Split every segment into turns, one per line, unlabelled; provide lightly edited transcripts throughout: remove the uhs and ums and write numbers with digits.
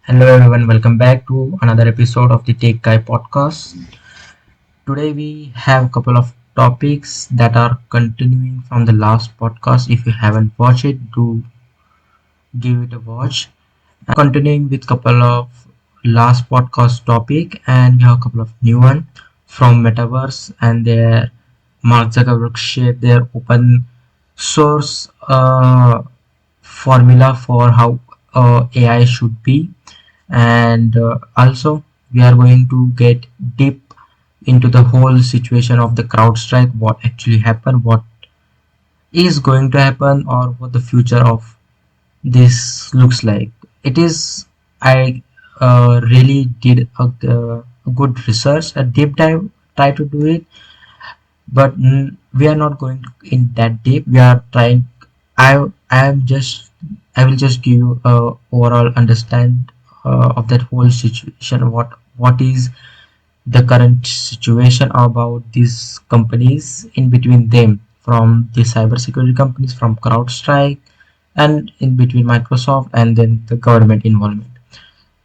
Hello everyone, welcome back to another episode of the Tech Guy podcast. Today we have a couple of topics that are continuing from the last podcast. If you haven't watched it, do give it a watch. Continuing with couple of last podcast topic, and we have a couple of new one from Metaverse, and their Mark Zuckerberg shared their open source formula for how AI should be, and also we are going to get deep into the whole situation of the CrowdStrike, what actually happened, what is going to happen, or what the future of this looks like. It is I really did a good research, a deep dive, try to do it, but we are not going in that deep. We are trying. I am just I will just give you a overall understand of that whole situation. What is the current situation about these companies in between them, from the cybersecurity companies, from CrowdStrike, and in between Microsoft, and then the government involvement.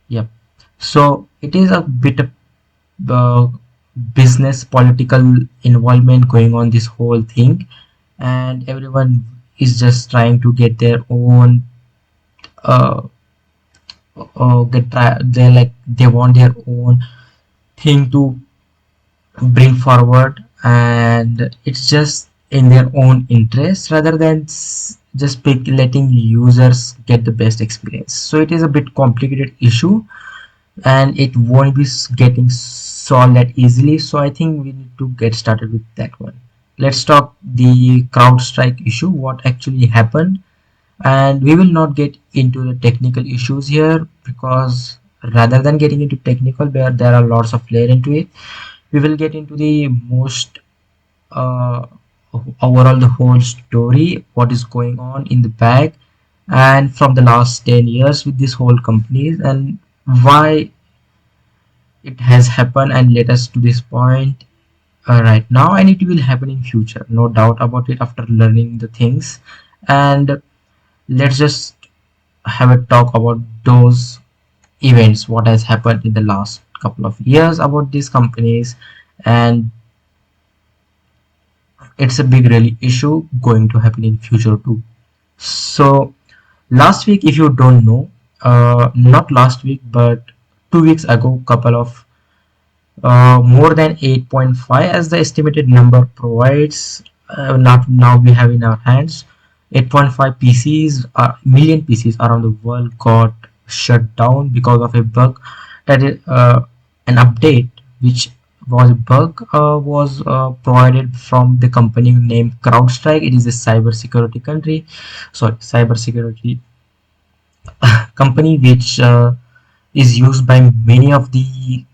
Yep. So it is a bit of uh, business political involvement going on this whole thing, and everyone is just trying to get their own uh, they like they want their own thing to bring forward, and it's just in their own interest rather than just letting users get the best experience. So it is a bit complicated issue, and it won't be getting solved that easily. So I think we need to get started with that one. Let's talk the CrowdStrike issue, what actually happened, and we will not get into the technical issues here, because rather than getting into technical where there are lots of layer into it, we will get into the most uh, overall the whole story, what is going on in the back, and from the last 10 years with this whole companies, and why it has happened and led us to this point right now, and it will happen in future, no doubt about it, after learning the things. And let's just have a talk about those events, what has happened in the last couple of years about these companies, and it's a big really issue going to happen in future too. So last week, if you don't know, not last week but 2 weeks ago, couple of more than 8.5 as the estimated number provides, not now we have in our hands 8.5 PCs, million PCs around the world got shut down because of a bug, that is an update which was a bug was provided from the company named CrowdStrike. It is a cybersecurity company which is used by many of the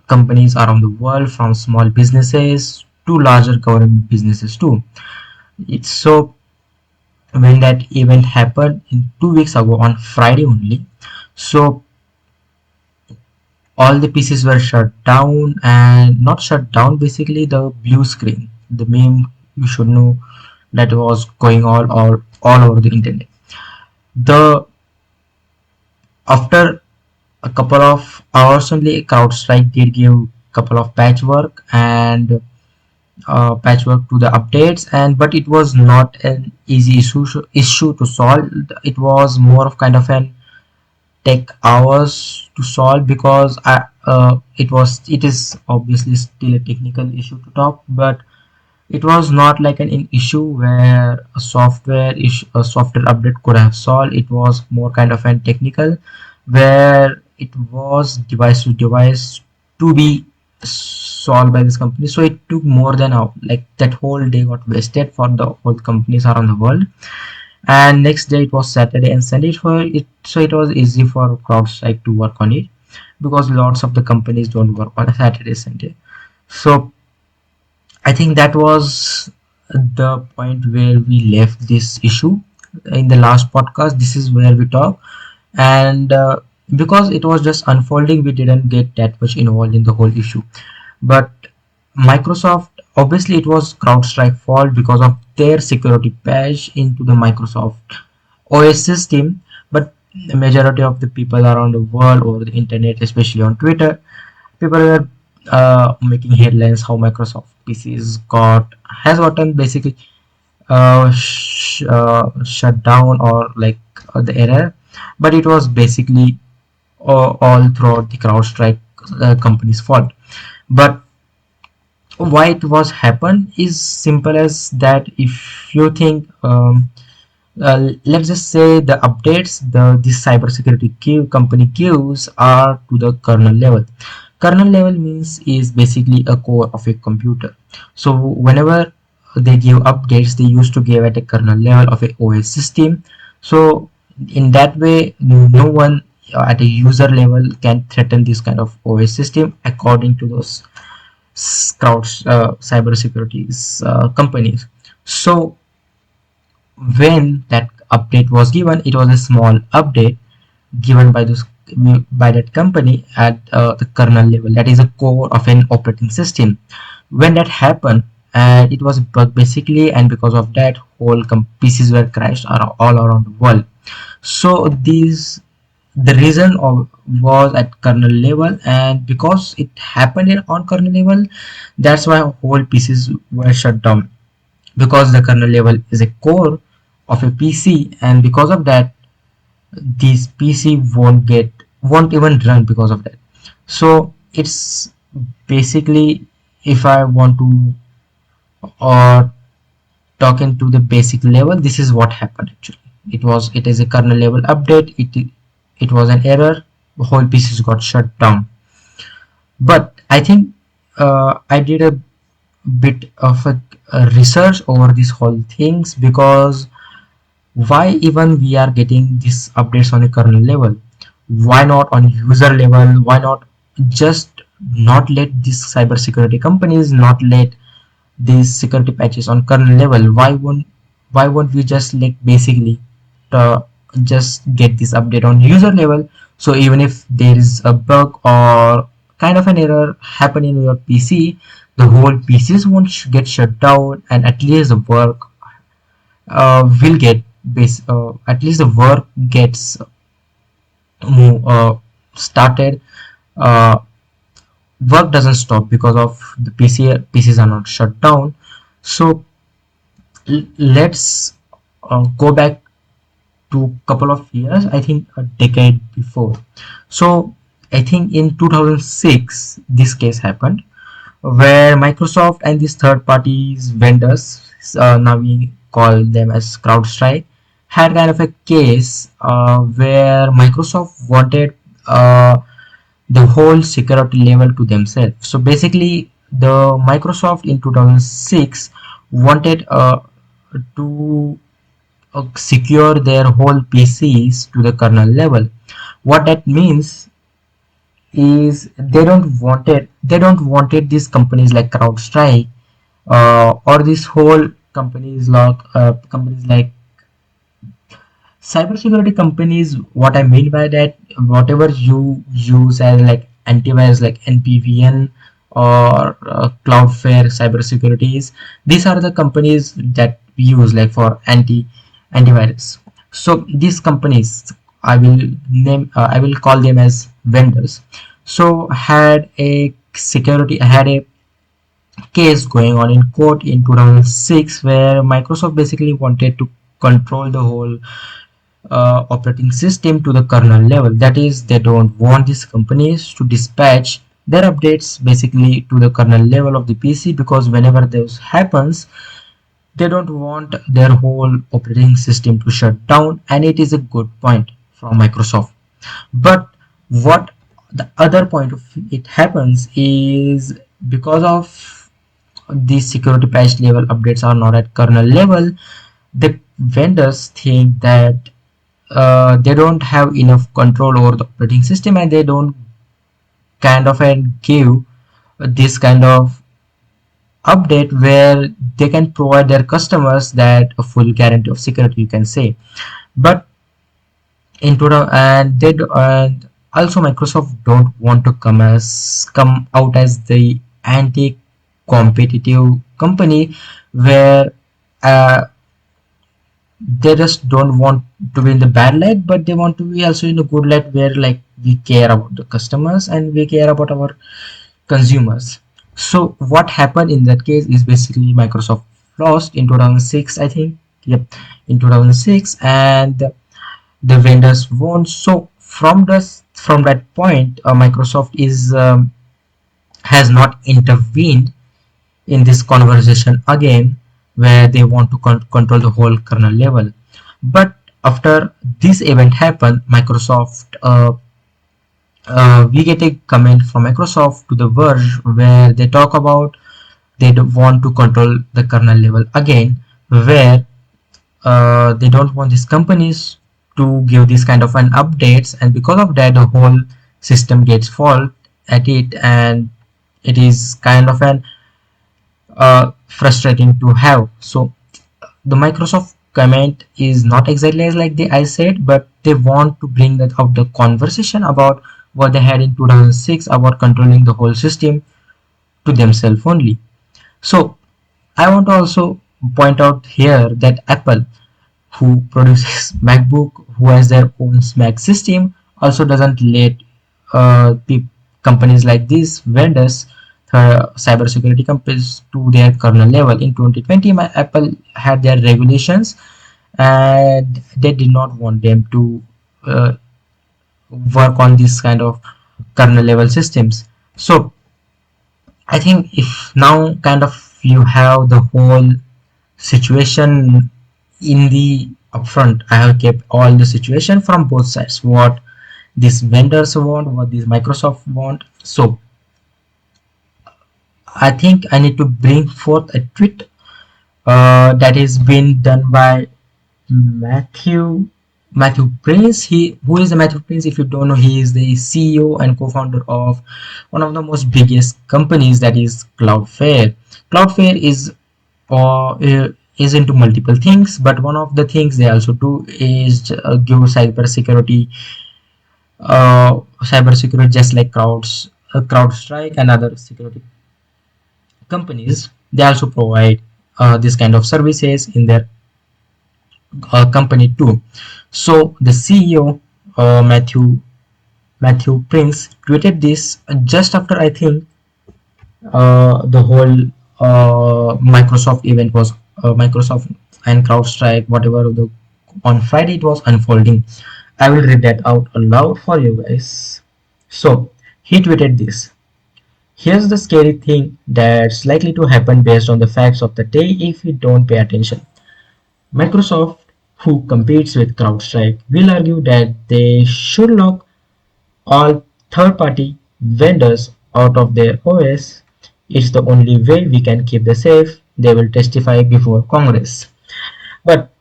companies around the world, from small businesses to larger government businesses too. It's so when that event happened in 2 weeks ago on Friday only, so all the pieces were shut down, and not shut down, basically the blue screen, the meme you should know, that was going all over the internet. The After a couple of hours only, CrowdStrike did give couple of patchwork and patchwork to the updates, and but it was not an easy issue to solve. It was more of kind of an take hours to solve, because it is obviously still a technical issue to talk, but it was not like an issue where a software update could have solved. It was more kind of an technical, where it was device to device to be solved by this company. So it took more than like that whole day got wasted for the whole companies around the world. And next day it was Saturday and Sunday for it, so it was easy for CrowdStrike to work on it, because lots of the companies don't work on a Saturday Sunday. So I think that was the point where we left this issue in the last podcast. This is where we talk, and because it was just unfolding, we didn't get that much involved in the whole issue. But Microsoft, obviously it was CrowdStrike fault because of their security patch into the Microsoft OS system, but the majority of the people around the world over the internet, especially on Twitter, people were making headlines how Microsoft PCs has gotten basically shut down, or like the error, but it was basically all throughout the CrowdStrike company's fault. But why it was happened is simple as that. If you think, let's just say the updates this cybersecurity company gives are to the kernel level. Kernel level means is basically a core of a computer. So whenever they give updates, they used to give at a kernel level of a OS system. So in that way, no one at a user level can threaten this kind of OS system according to those cybersecurity companies. So when that update was given, it was a small update given by that company at the kernel level, that is a core of an operating system. When that happened, and it was a bug basically, and because of that whole PCs were crashed all around the world. So these the reason of was at kernel level, and because it happened on kernel level, that's why whole pieces were shut down, because the kernel level is a core of a PC, and because of that this PC won't even run because of that. So it's basically, if I want to or talk into the basic level, this is what happened actually. It is a kernel level update. It was an error. The whole pieces got shut down. But I think I did a bit of a research over these whole things, because why even we are getting these updates on a kernel level? Why not on user level? Why not just not let these cybersecurity companies not let these security patches on kernel level? Why won't we just let basically uh, just get this update on user level? So even if there is a bug or kind of an error happen in your PC, the whole PCs won't get shut down, and at least the work will get at least the work gets started. uh, Work doesn't stop because of the PCs are not shut down. So let's go back to couple of years, I think a decade before. So I think in 2006 this case happened, where Microsoft and these third parties vendors, now we call them as CrowdStrike, had kind of a case where Microsoft wanted the whole security level to themselves. So basically, the Microsoft in 2006 wanted to secure their whole PCs to the kernel level. What that means is they don't wanted these companies like CrowdStrike or this whole companies like cybersecurity companies. What I mean by that, whatever you use as like antivirus like NPVN or Cloudflare cybersecurities, these are the companies that we use like for antivirus. So these companies, I will call them as vendors. So had a case going on in court in 2006, where Microsoft basically wanted to control the whole operating system to the kernel level. That is, they don't want these companies to dispatch their updates basically to the kernel level of the PC, because whenever this happens, they don't want their whole operating system to shut down, and it is a good point from Microsoft. But what the other point of it happens is, because of these security patch level updates are not at kernel level, the vendors think that they don't have enough control over the operating system, and they don't kind of give this kind of update where they can provide their customers that a full guarantee of security, you can say. But in total, and also Microsoft don't want to come out as the anti competitive company, where uh, they just don't want to be in the bad light, but they want to be also in a good light where like we care about the customers and we care about our consumers. So what happened in that case is basically Microsoft lost in 2006, I think. Yep, in 2006, and the vendors won. So from that point, Microsoft is has not intervened in this conversation again, where they want to control the whole kernel level. But after this event happened, Microsoft we get a comment from Microsoft to the Verge where they talk about they want to control the kernel level again, where they don't want these companies to give this kind of an updates, and because of that the whole system gets fault at it, and it is kind of an frustrating to have. So the Microsoft comment is not exactly as like I said, but they want to bring that out the conversation about what they had in 2006 about controlling the whole system to themselves only. So I want to also point out here that Apple, who produces MacBook, who has their own Mac system, also doesn't let uh, companies like these vendors, cybersecurity companies, to their kernel level. In 2020, Apple had their regulations, and they did not want them to uh, work on this kind of kernel level systems. So I think if now kind of you have the whole situation in the upfront, I have kept all the situation from both sides, what these vendors want, what these Microsoft want. So I think I need to bring forth a tweet that is been done by Matthew Matthew Prince. He who is the Matthew Prince? If you don't know, he is the CEO and co-founder of one of the most biggest companies, that is Cloudflare. Cloudflare is into multiple things, but one of the things they also do is give cybersecurity just like CrowdStrike and other security companies. They also provide this kind of services in their company too. So the CEO Matthew Prince tweeted this just after, I think, the whole Microsoft event was Microsoft and CrowdStrike, whatever on Friday it was unfolding. I will read that out aloud for you guys. So he tweeted this. Here's the scary thing that's likely to happen based on the facts of the day if we don't pay attention. Microsoft, who competes with CrowdStrike, will argue that they should lock all third-party vendors out of their OS. It's the only way we can keep them safe, they will testify before Congress. But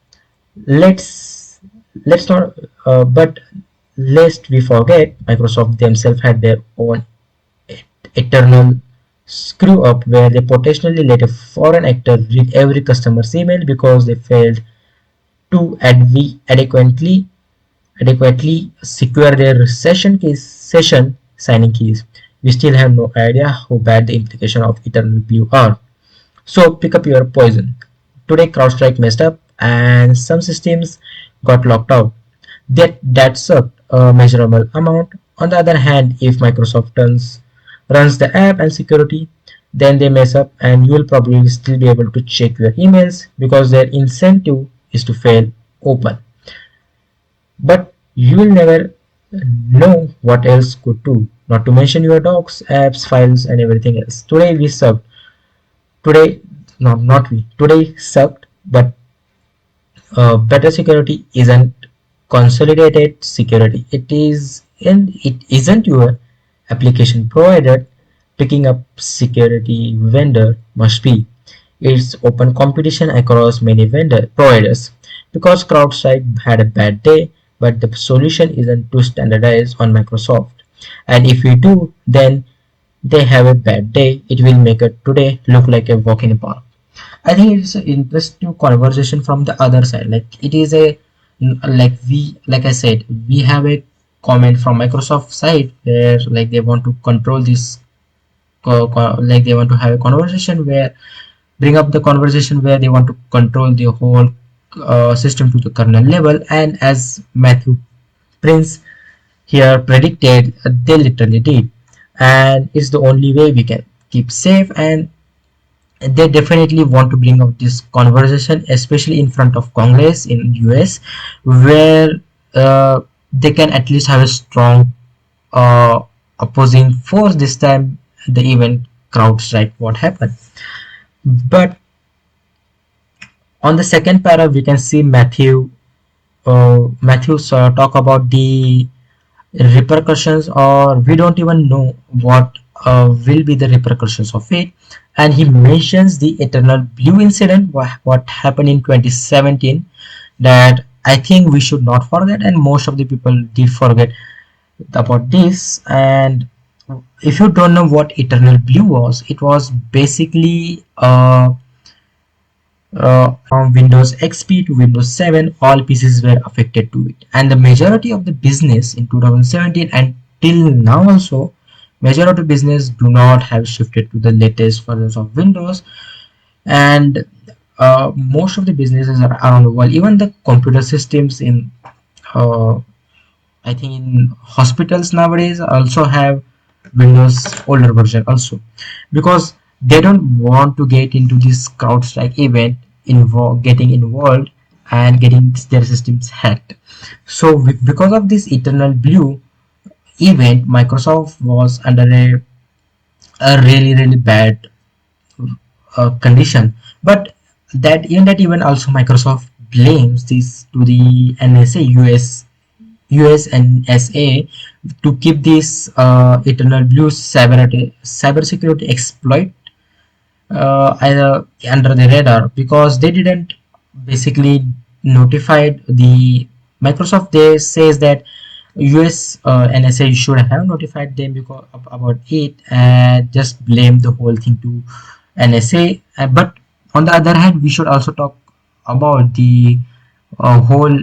let's not but lest we forget, Microsoft themselves had their own eternal screw up where they potentially let a foreign actor read every customer's email because they failed to adequately secure their session signing keys. We still have no idea how bad the implications of eternal blue are. So pick up your poison. Today CrowdStrike messed up and some systems got locked out. That sucked a measurable amount. On the other hand, if Microsoft runs the app and security, then they mess up and you will probably still be able to check your emails because their incentive is to fail open. But you will never know what else could do, not to mention your docs, apps, files, and everything else. Today we sucked. Today, no, not we. Today sucked, but better security isn't consolidated security. It isn't your application provider picking up security vendor must be. It's open competition across many vendor providers. Because CrowdStrike had a bad day, but the solution isn't to standardize on Microsoft. And if we do, then they have a bad day. It will make it today look like a walk in a park. I think it's an interesting conversation from the other side. Like it is a like I said, we have a comment from Microsoft side where like they want to control this, like they want to have a conversation where bring up the conversation where they want to control the whole system to the kernel level, and as Matthew Prince here predicted, they literally did, and it's the only way we can keep safe. And they definitely want to bring up this conversation, especially in front of Congress in US, where they can at least have a strong opposing force. This time the event CrowdStrike what happened. But on the second para we can see Matthews talk about the repercussions, or we don't even know what will be the repercussions of it. And he mentions the eternal blue incident, what happened in 2017, that I think we should not forget, and most of the people did forget about this. And if you don't know what eternal blue was, it was basically from Windows XP to Windows 7, all PCs were affected to it, and the majority of the business in 2017 and till now also, majority of business do not have shifted to the latest versions of Windows. And most of the businesses are around the world, even the computer systems in uh, I think in hospitals nowadays also have Windows older version also, because they don't want to get into this CrowdStrike event, getting involved and getting their systems hacked. So because of this Eternal Blue event, Microsoft was under a really bad condition. But that even also Microsoft blames this to the NSA, US and SA, to keep this Eternal Blue cybersecurity exploit under the radar, because they didn't basically notified the Microsoft. They says that US NSA should have notified them because about it, and just blame the whole thing to NSA. But on the other hand, we should also talk about the whole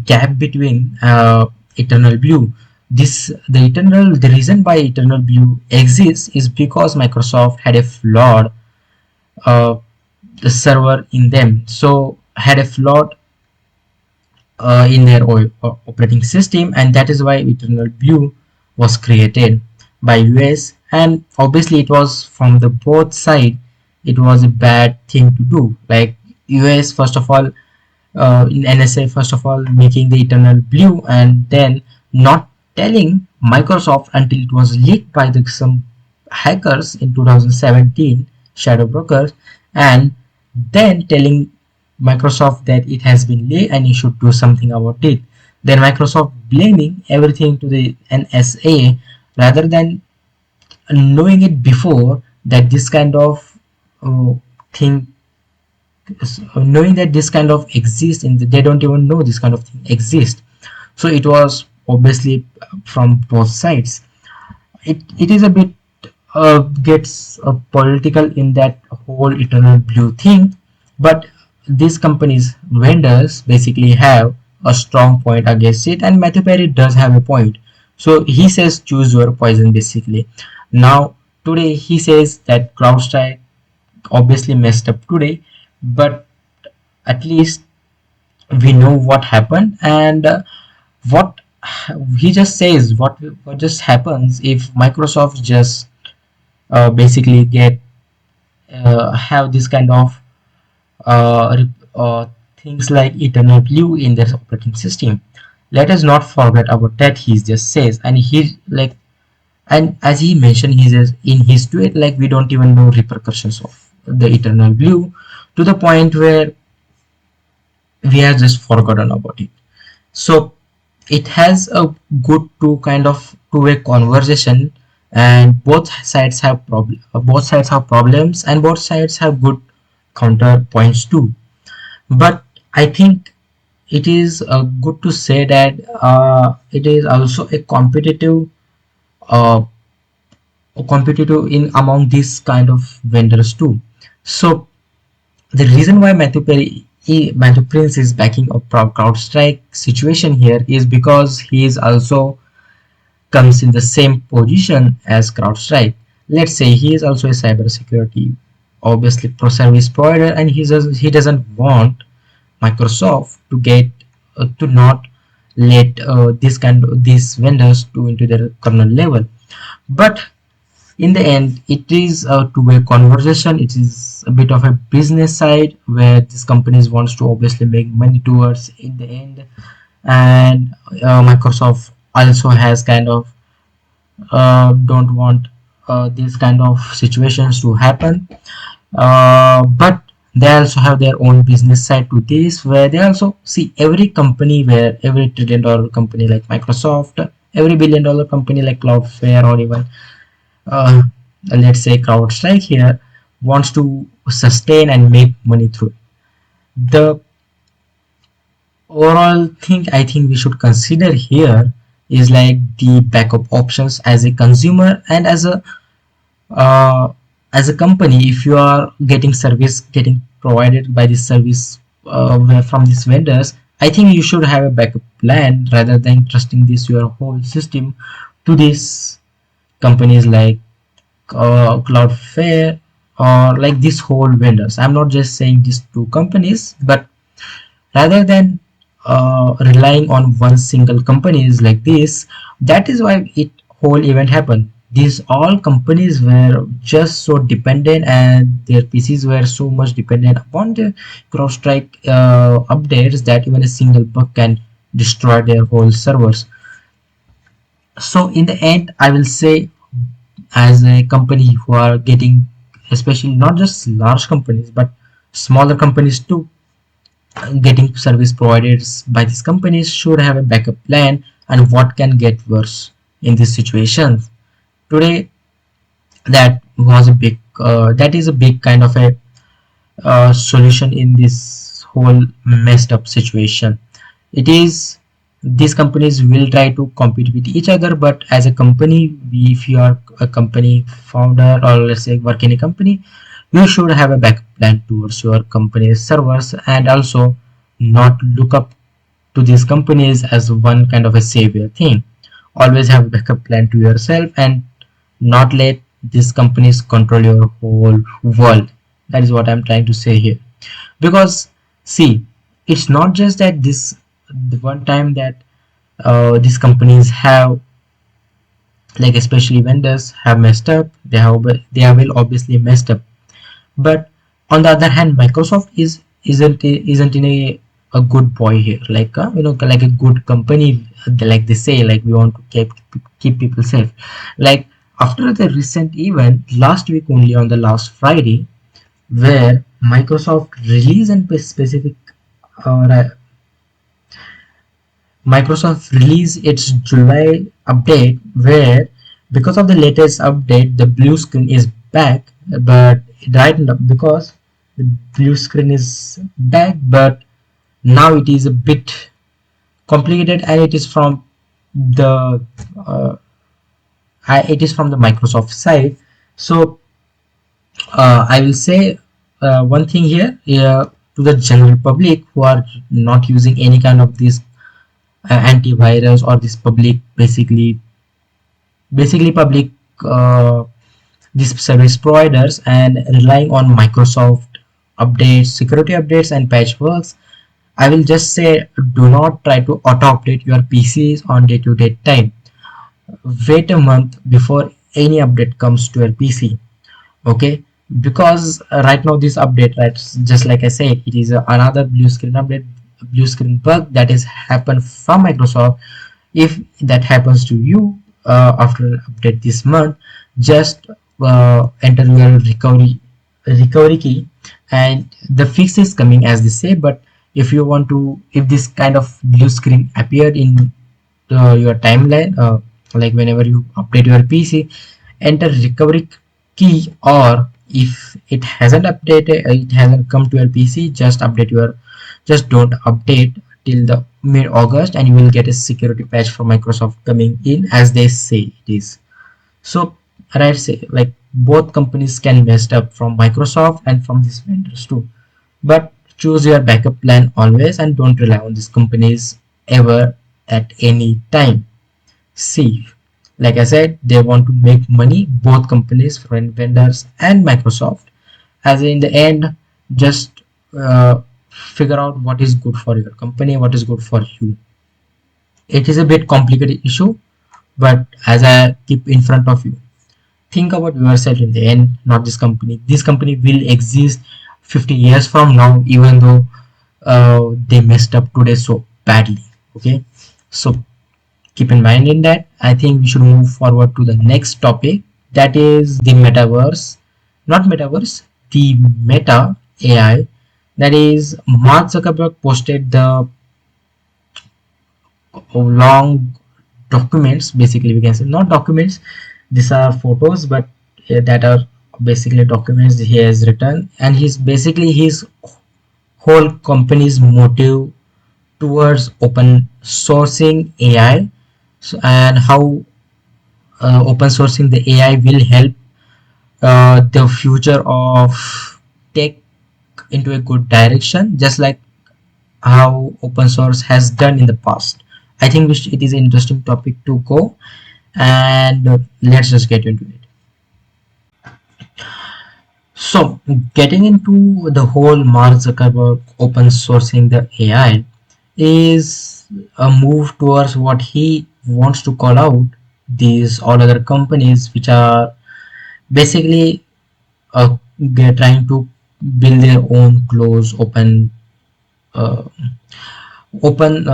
gap between Eternal Blue. The reason why Eternal Blue exists is because Microsoft had a flawed uh, server in them, so had a flawed in their operating system, and that is why Eternal Blue was created by US. And obviously it was from the both side, it was a bad thing to do. Like US first of all, in NSA first of all making the Eternal Blue, and then not telling Microsoft until it was leaked by some hackers in 2017, shadow brokers, and then telling Microsoft that it has been leaked and you should do something about it. Then Microsoft blaming everything to the NSA, rather than knowing it before that this kind of thing, knowing that this kind of exists in they don't even know this kind of thing exists. So it was obviously from both sides. It is a bit gets political in that whole Eternal Blue thing, but these companies vendors basically have a strong point against it, and Matthew Perry does have a point. So he says choose your poison basically. Now today he says that CrowdStrike obviously messed up today, but at least we know what happened. And what he just says, what just happens if Microsoft just basically get have this kind of things like Eternal Blue in their operating system. Let us not forget about that. He just says, and he like, and as he mentioned, he says in his tweet, like we don't even know repercussions of the Eternal Blue, to the point where we have just forgotten about it. So it has a good two-way conversation, and both sides have problems, and both sides have good counterpoints too. But I think it is good to say that it is also a uh, competitive in among these kind of vendors too. So the reason why Matthew Prince is backing a CrowdStrike situation here is because he is also comes in the same position as CrowdStrike. Let's say he is also a cybersecurity obviously pro service provider, and he doesn't want Microsoft to get to not let these vendors to into their kernel level. But in the end, it is a two-way conversation. It is a bit of a business side where these companies wants to obviously make money towards in the end, and Microsoft also has kind of don't want these kind of situations to happen, but they also have their own business side to this, where they also see every company, where every trillion-dollar company like Microsoft, every billion-dollar company like Cloudflare, or even uh, let's say CrowdStrike here, wants to sustain and make money through it. The overall thing I think we should consider here is like the backup options as a consumer, and uh, as a company. If you are getting provided by this service from these vendors, I think you should have a backup plan rather than trusting this your whole system to these companies like Cloudflare, or like these whole vendors. I'm not just saying these two companies, but rather than relying on one single companies like this. That is why it whole event happened. These all companies were just so dependent, and their PCs were so much dependent upon the CrowdStrike updates, that even a single bug can destroy their whole servers. So in the end, I will say, as a company who are getting, especially not just large companies but smaller companies too, getting service provided by these companies, should have a backup plan and what can get worse in this situation. Today, that is a big kind of a solution in this whole messed up situation. It is, these companies will try to compete with each other, but as a company, if you are a company founder, or let's say work in a company, you should have a backup plan towards your company's servers, and also not look up to these companies as one kind of a savior thing. Always have a backup plan to yourself, and not let these companies control your whole world. That is what I'm trying to say here. Because see, it's not just that the one time that these companies have, like especially vendors have messed up, they will obviously messed up. But on the other hand, Microsoft isn't in a good boy here, like like a good company, like they say, like we want to keep people safe. Like after the recent event last week, only on the last Friday, where Microsoft released and specific uh, Microsoft released its July update, where because of the latest update the blue screen is back, but right now, because the blue screen is back, but now it is a bit complicated, and the uh, it is from the Microsoft side. So I will say one thing here, to the general public who are not using any kind of this antivirus, or this public, basically public, uh, these service providers, and relying on Microsoft updates, security updates and patchworks. I will just say, do not try to auto update your PCs on day-to-day time. Wait a month before any update comes to your PC. Okay, because right now this update, right, just like I said, it is another blue screen update, blue screen bug that is happened from Microsoft. If that happens to you after update this month, just enter your recovery key, and the fix is coming, as they say. But if this kind of blue screen appeared in your timeline, like whenever you update your PC, enter recovery key, or if it hasn't updated, it hasn't come to your PC, just don't update till the mid-August, and you will get a security patch from Microsoft coming in, as they say it is. So right, say like both companies can messed up, from Microsoft and from these vendors too. But choose your backup plan always, and don't rely on these companies ever at any time. See, like I said, they want to make money, both companies, friend vendors and Microsoft, as in the end, just figure out what is good for your company, what is good for you. It is a bit complicated issue, but as I keep in front of you, think about yourself in the end, not this company. This company will exist 50 years from now, even though they messed up today so badly. Okay, so keep in mind in that. I think we should move forward to the next topic, that is the metaverse. Not metaverse, the meta AI. That is, Mark Zuckerberg posted the long documents, basically we can say, not documents, these are photos, but that are basically documents he has written, and he's basically his whole company's motive towards open sourcing AI. So, and how open sourcing the AI will help the future of tech into a good direction, just like how open source has done in the past. I think it is an interesting topic to go, and let's just get into it. So, getting into the whole Mark Zuckerberg open sourcing the AI is a move towards what he wants to call out these all other companies which are basically they're trying to build their own closed uh, open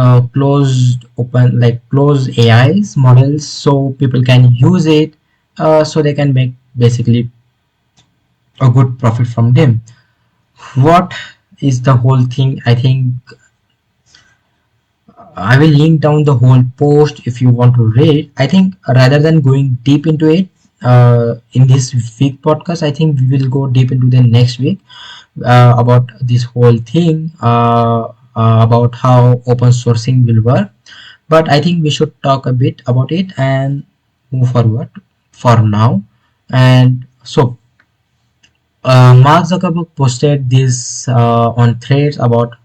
like closed AIs models, so people can use it, so they can make basically a good profit from them. What is the whole thing? I think I will link down the whole post if you want to read. I think rather than going deep into it in this week podcast, I think we will go deep into the next week about this whole thing, about how open sourcing will work. But I think we should talk a bit about it and move forward for now. And so, Mark Zuckerberg posted this on threads about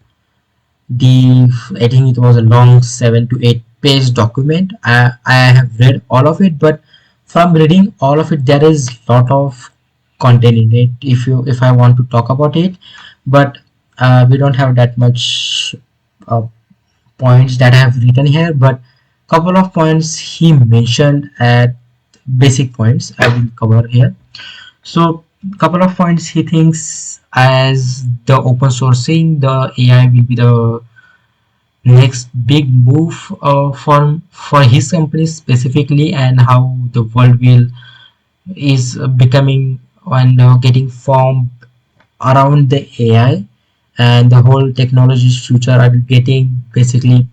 the, I think it was a long 7 to 8 page document. I have read all of it, but from reading all of it, there is lot of content in it. If I want to talk about it, but we don't have that much uh, points that I have written here, but couple of points he mentioned at basic points I will cover here. So couple of points he thinks as the open sourcing the AI will be the next big move for his company specifically, and how the world will is becoming and getting formed around the AI, and the whole technology's future are getting basically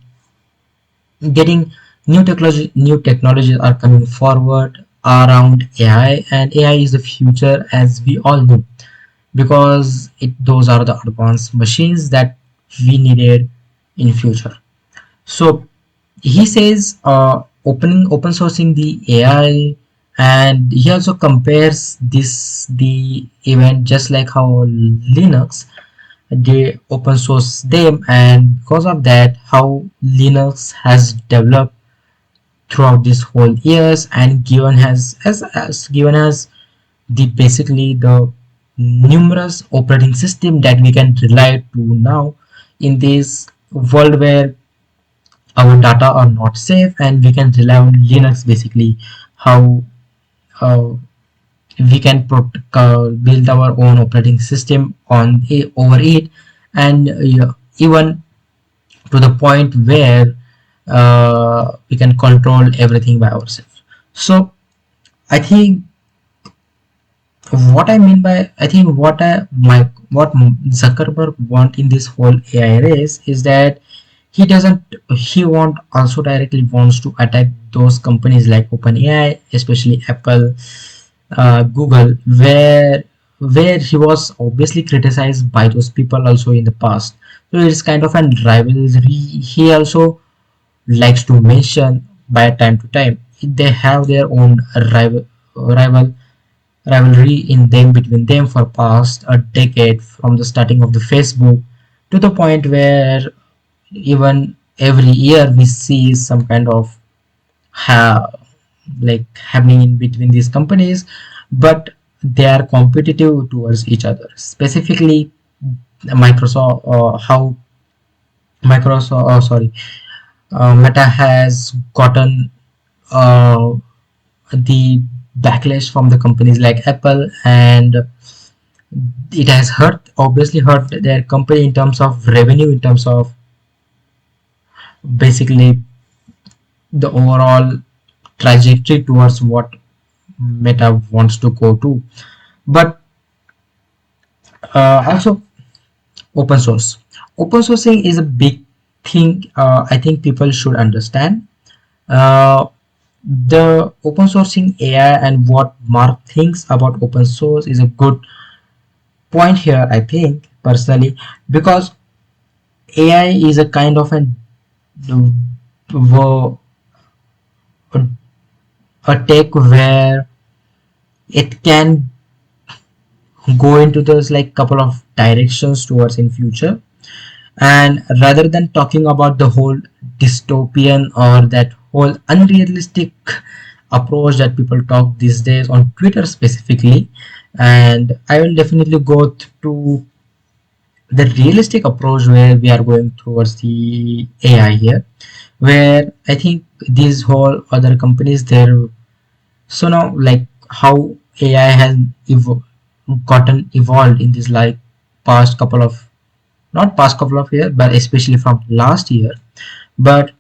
getting new technologies are coming forward around AI, and AI is the future as we all know, because those are the advanced machines that we needed in future. So he says open sourcing the AI, and he also compares this the event just like how Linux they open source them, and because of that how Linux has developed throughout this whole years, and given as given us the basically the numerous operating system that we can rely to now in this world where our data are not safe, and we can rely on Linux basically, how uh, we can build our own operating system on over it, and even to the point where we can control everything by ourselves. So I think what I mean by, I think what Zuckerberg want in this whole AI race is that he want also directly wants to attack those companies like OpenAI, especially Apple, Google, where he was obviously criticized by those people also in the past. So it's kind of a rivalry. He also likes to mention by time to time. They have their own rival rivalry in them between them for past a decade, from the starting of the Facebook to the point where even every year we see some kind of ha- like happening in between these companies. But they are competitive towards each other. Specifically, Microsoft, how Microsoft, sorry, Meta has gotten uh, the backlash from the companies like Apple, and it has hurt their company in terms of revenue, in terms of basically the overall trajectory towards what Meta wants to go to. But also open source. Open sourcing is a big thing. I think people should understand. Uh, the open sourcing AI and what Mark thinks about open source is a good point here, I think, personally, because AI is a kind of a tech where it can go into those like couple of directions towards in future. And rather than talking about the whole dystopian or that whole unrealistic approach that people talk these days on Twitter specifically, and I will definitely go to the realistic approach where we are going towards the AI here, where I think these whole other companies they're so now like how AI has gotten evolved in this like past couple of not past couple of years but especially from last year. But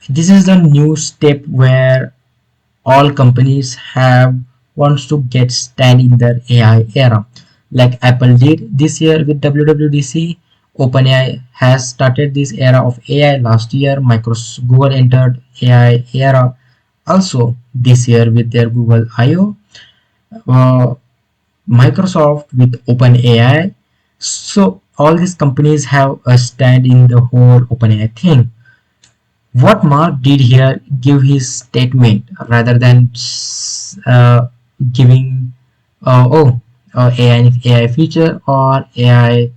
this is the new step where all companies have wants to get stand in their AI era, like Apple did this year with WWDC. OpenAI has started this era of AI last year. Microsoft Google entered AI era also this year with their Google I/O. Uh, Microsoft with OpenAI. So all these companies have a stand in the whole OpenAI thing. What Mark did here, give his statement rather than giving AI feature or AI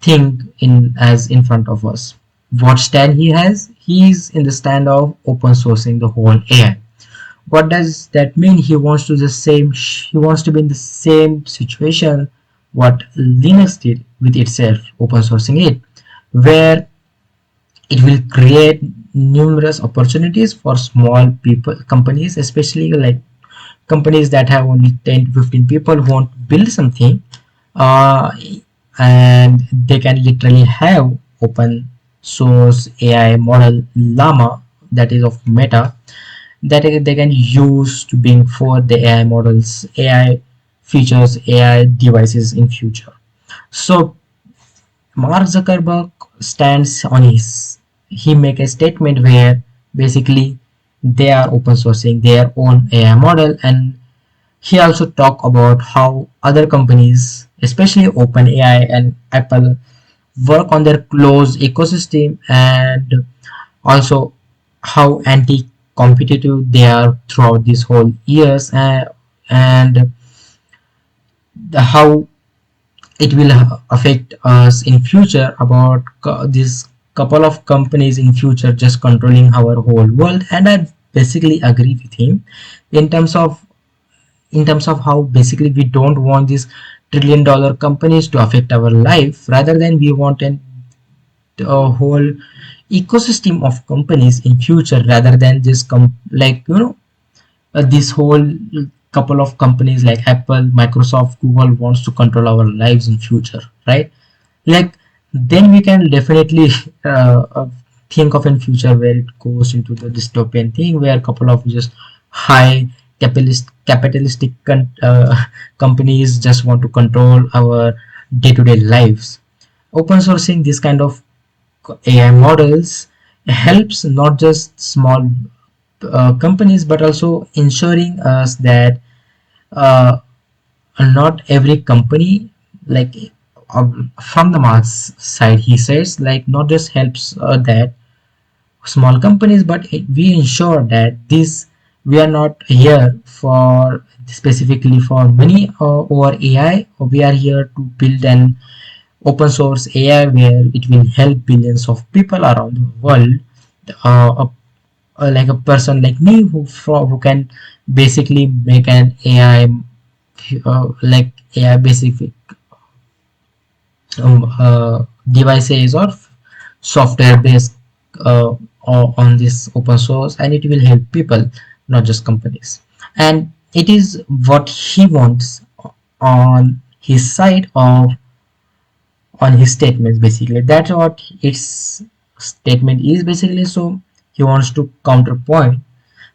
thing in front of us. What stand he has? He is in the stand of open sourcing the whole AI. What does that mean? He wants to be in the same situation what Linux did with itself, open sourcing it, where it will create numerous opportunities for small people companies, especially like companies that have only 10 to 15 people who want to build something, uh, and they can literally have open source AI model Llama, that is of Meta, that they can use to bring for the AI models, AI features, AI devices in future. So Mark Zuckerberg stands on his, he make a statement where basically they are open sourcing their own AI model, and he also talk about how other companies, especially OpenAI and Apple, work on their closed ecosystem, and also how anti-competitive they are throughout this whole years, and how it will affect us in future about this couple of companies in future just controlling our whole world. And I basically agree with him in terms of how basically we don't want these trillion-dollar companies to affect our life, rather than we want a whole ecosystem of companies in future, rather than just this whole couple of companies like Apple, Microsoft, Google wants to control our lives in future, right? Like then we can definitely think of in future where it goes into the dystopian thing where a couple of just high capitalistic companies just want to control our day-to-day lives. Open sourcing this kind of AI models helps not just small companies but also ensuring us that uh, not every company like from the Mark's side he says like not just helps that small companies, but we ensure that this we are not here for specifically for money or AI, or we are here to build an open source AI where it will help billions of people around the world. Like a person like me who can basically make an AI like AI basic devices or software based on this open source, and it will help people, not just companies. And it is what he wants on his side or on his statements. Basically that's what its statement is basically. So he wants to counterpoint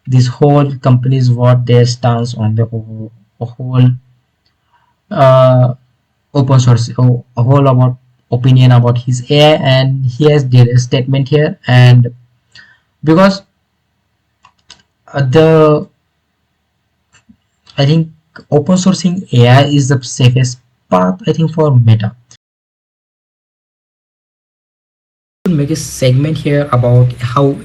this whole companies what their stance on the whole uh, open source, a whole about opinion about his AI. And he has did a statement here. And because the I think open sourcing AI is the safest path, I think, for Meta. Make a segment here about how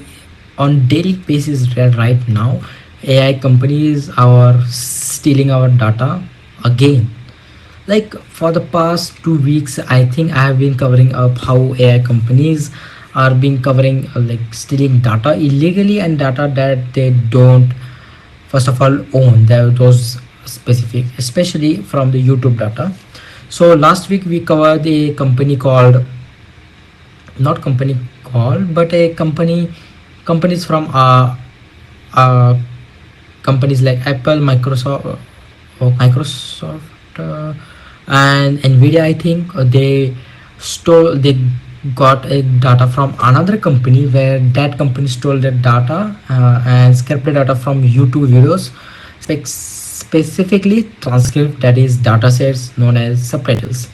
on daily basis right now AI companies are stealing our data again. Like for the past 2 weeks, I think I have been covering up how AI companies are being covering like stealing data illegally, and data that they don't first of all own, those specific, especially from the YouTube data. So last week we covered a company called, not company called, but a companies from uh companies like Apple, Microsoft, and Nvidia. I think they got a data from another company, where that company stole that data and scraped the data from YouTube videos, specifically transcript, that is data sets known as subtitles.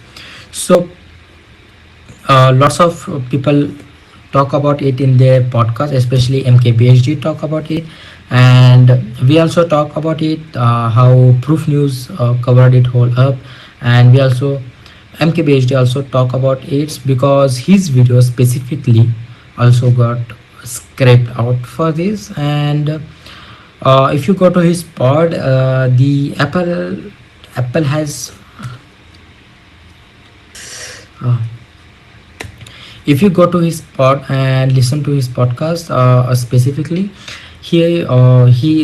So lots of people talk about it in their podcast, especially MKBHD talk about it, and we also talk about it, how Proof News covered it whole up. And we also, MKBHD also talk about it because his video specifically also got scraped out for this. And if you go to his pod, the Apple has uh, if you go to his pod and listen to his podcast, specifically he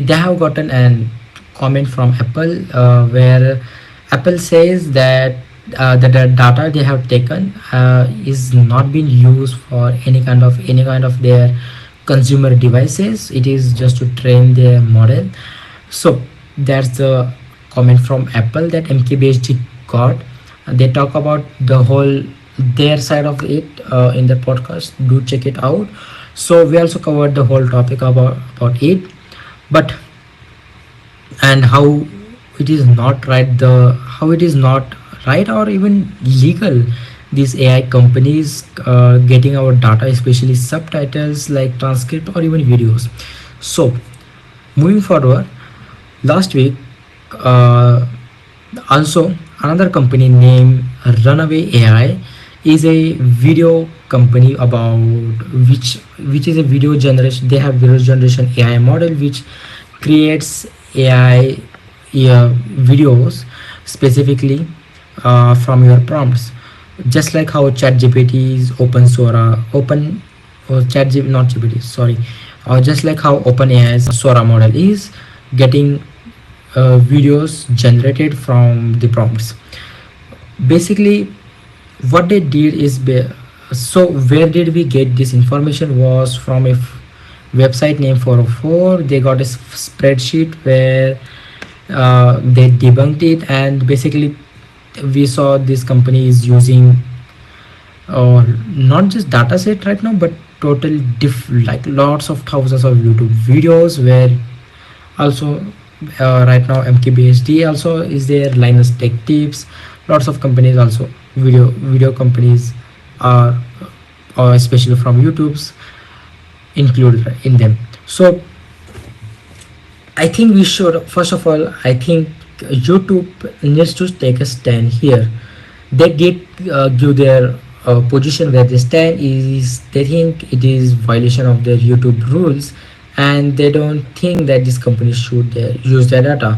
they have gotten an comment from Apple, where Apple says that the data they have taken is not being used for any kind of their consumer devices. It is just to train their model. So that's the comment from Apple that MKBHD got. They talk about the whole their side of it in the podcast. Do check it out. So we also covered the whole topic about it, but and how it is not right, the how it is not right or even legal, these AI companies getting our data, especially subtitles like transcript or even videos. So moving forward, last week, uh, also another company named Runaway AI is a video company about which is a video generation. They have video generation AI model which creates AI videos specifically from your prompts, just like how ChatGPT is open Sora open or ChatGPT, not GPT, sorry, just like how OpenAI's Sora model is getting videos generated from the prompts. Basically what they did is so where did we get this information was from a website named 404. They got a spreadsheet where they debunked it, and basically we saw this company is using not just data set right now, but total like lots of thousands of YouTube videos, where also right now MKBHD also is there, Linus Tech Tips, lots of companies also, video companies are especially from YouTube's included in them. So I think we should, first of all, I think YouTube needs to take a stand here. They did give their position where they stand is they think it is violation of their YouTube rules, and they don't think that this company should use their data.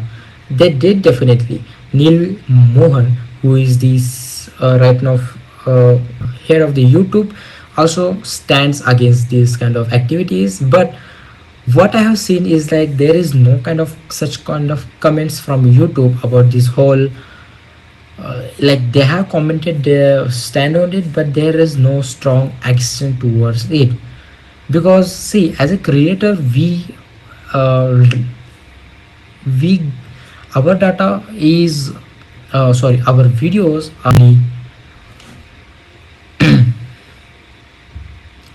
They did definitely. Neil Mohan, who is this right now uh, head of the YouTube, also stands against these kind of activities. But What I have seen is like there is no kind of such kind of comments from YouTube about this whole, like they have commented their stand on it, but there is no strong action towards it. Because see, as a creator, uh, we our data is sorry, our videos are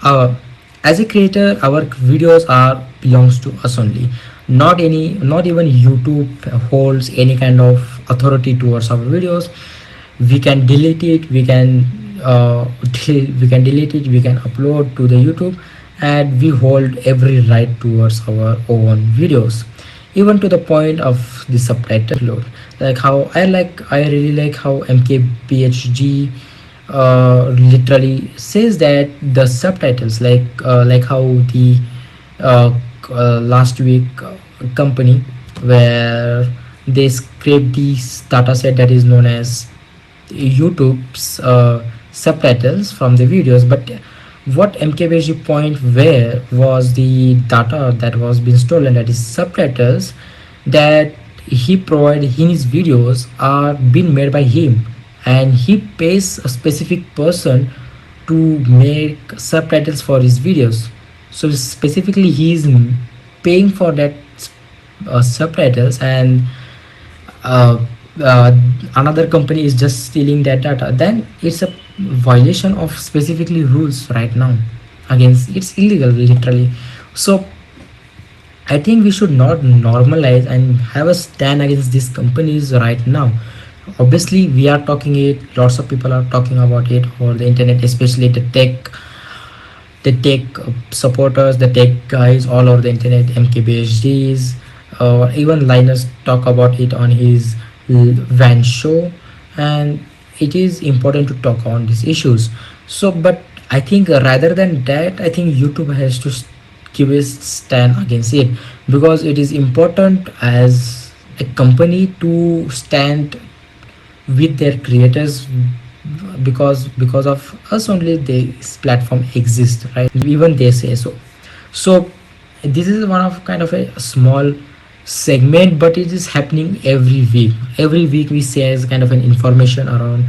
uh, as a creator, our videos are belongs to us only. Not even YouTube holds any kind of authority towards our videos. We can delete it, we can we can delete it, we can upload to the YouTube, and we hold every right towards our own videos, even to the point of the subtitle load. Like how I really like how mkphg literally says that the subtitles, like how the uh, last week company, where they scrape this data set that is known as YouTube's subtitles from the videos. But what MKBHD point where was the data that was being stolen, that is subtitles, that he provided in his videos are being made by him, and he pays a specific person to make subtitles for his videos. So specifically he is paying for that subtitles, and uh, uh, another company is just stealing that data, then it's a violation of specifically rules right now. Against, it's illegal literally. So I think we should not normalize and have a stand against these companies right now. Obviously we are talking it, lots of people are talking about it over the internet, especially the tech supporters, the tech guys all over the internet, mkbhds, even Linus talk about it on his van show. And it is important to talk on these issues. So but I think rather than that, I think YouTube has to give a stand against it, because it is important as a company to stand with their creators, because of us only this platform exists, right? Even they say so. So this is one of kind of a small segment, but it is happening every week we say as kind of an information around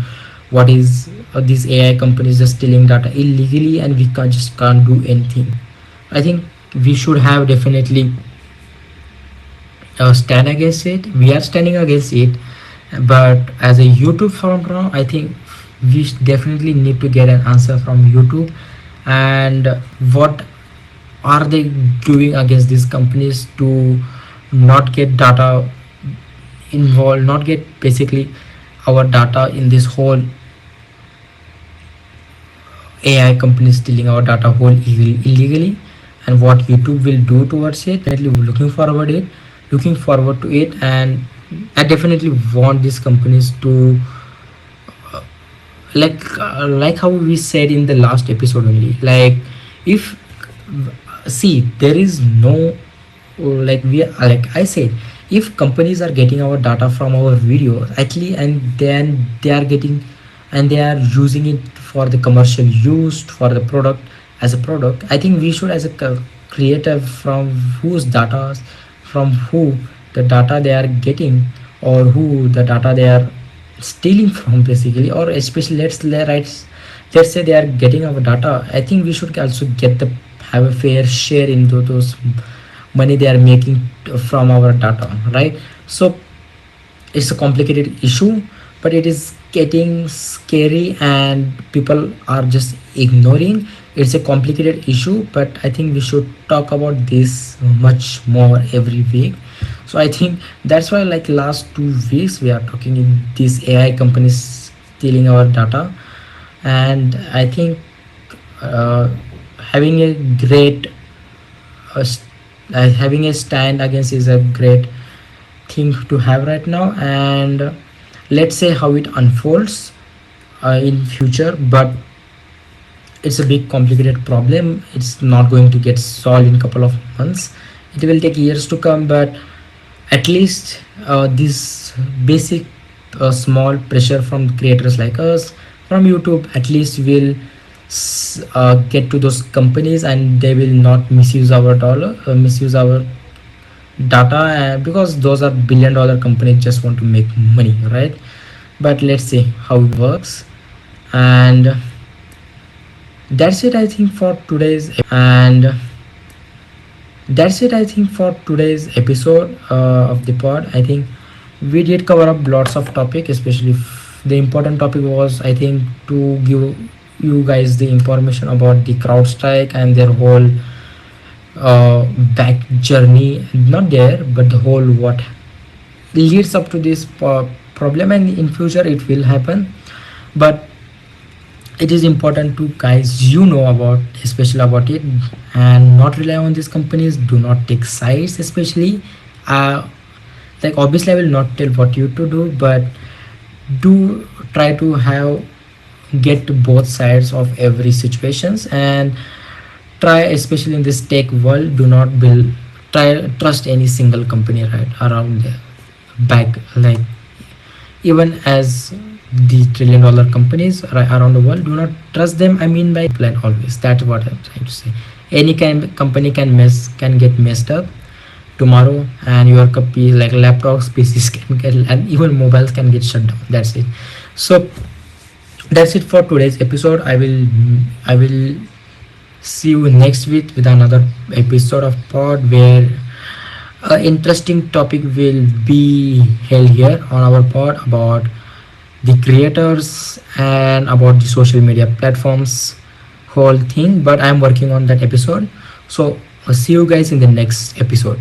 what is these AI companies just stealing data illegally, and we can't do anything. I think we should have definitely stand against it. We are standing against it, but as a YouTube founder, I think we definitely need to get an answer from YouTube. And what are they doing against these companies to not get data involved, not get basically our data in this whole AI companies stealing our data whole illegally, and what YouTube will do towards it. Definitely looking forward to it, and I definitely want these companies to like how we said in the last episode only, like if see there is no like we like I said, if companies are getting our data from our videos at least, and then they are getting and they are using it for the commercial use for the product, as a product, I think we should as a creator, from whose data, from who the data they are getting, or who the data they are stealing from basically, or especially let's say they are getting our data, I think we should also get the have a fair share in those money they are making from our data, right? So it's a complicated issue, but it is getting scary and people are just ignoring. It's a complicated issue, but I think we should talk about this much more every week. So I think that's why like last 2 weeks we are talking in these AI companies stealing our data. And I think uh, having a great having a stand against is a great thing to have right now. And let's say how it unfolds in future, but it's a big complicated problem. It's not going to get solved in a couple of months, it will take years to come. But at least this basic small pressure from creators like us, from YouTube at least, will get to those companies, and they will not misuse our dollar, misuse our data, because those are billion-dollar companies just want to make money, right? But let's see how it works. And that's it, I think, for today's and that's it, I think, for today's episode of the pod. I think we did cover up lots of topic, especially the important topic was, I think, to give you guys the information about the CrowdStrike and their whole back journey, not there, but the whole what leads up to this problem, and in future it will happen. But it is important to guys know about, especially about it, and not rely on these companies. Do not take sides, especially uh, like obviously I will not tell what you to do, but do try to have get to both sides of every situations, and try, especially in this tech world, do not build try trust any single company right around the back, like even as the trillion-dollar companies around the world, do not trust them. I mean by plan always. That's what I'm trying to say. Any kind company can get messed up tomorrow, and your copy like laptops, PCs can get, and even mobiles can get shut down. That's it. So that's it for today's episode. I will see you next week with another episode of pod, where interesting topic will be held here on our pod about the creators and about the social media platforms whole thing. But I'm working on that episode, so see you guys in the next episode.